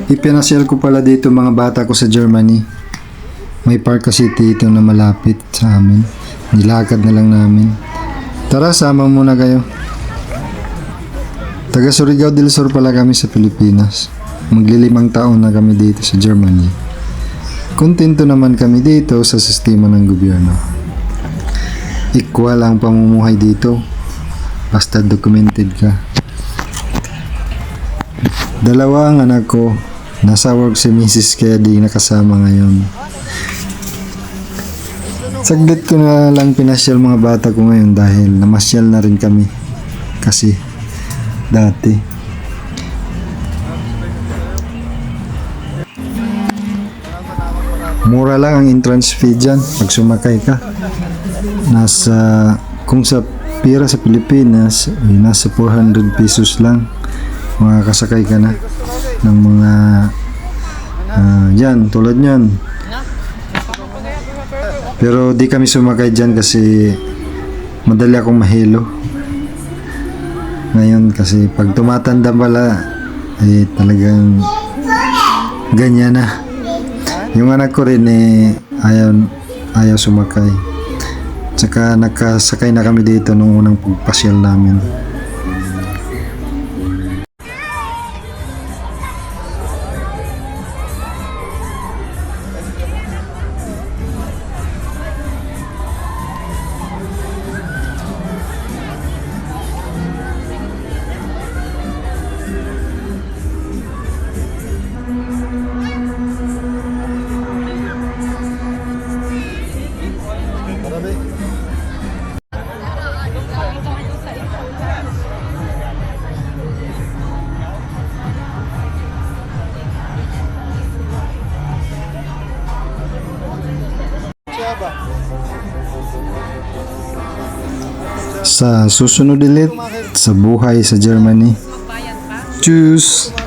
Ipinasyal ko pala dito mga bata ko sa Germany. May park kasi dito na malapit sa amin. Nilakad na lang namin. Tara, sama muna kayo. Taga Surigao del Sur pala kami sa Pilipinas. Maglilimang taon na kami dito sa Germany. Kontento naman kami dito sa sistema ng gobyerno. Equal ang pamumuhay dito. Basta documented ka. Dalawa ang anak ko. Nasa work si Mrs. kaya di nakasama ngayon. Saglit ko na lang pinasyal mga bata ko ngayon dahil namasyal na rin kami. Kasi dati. Mura lang ang entrance fee dyan pag sumakay ka. Kung sa pira sa Pilipinas, nasa 400 pesos lang. Makakasakay ka na ng mga yan, tulad nyan. Pero di kami sumakay dyan kasi madali akong mahilo. Ngayon kasi pag tumatanda pala talagang ganyan na. Yung anak ko rin ayaw sumakay. Tsaka nakasakay na kami dito nung unang pagpasyal namin. Sa susunod ulit sa buhay sa Germany. Tschüss!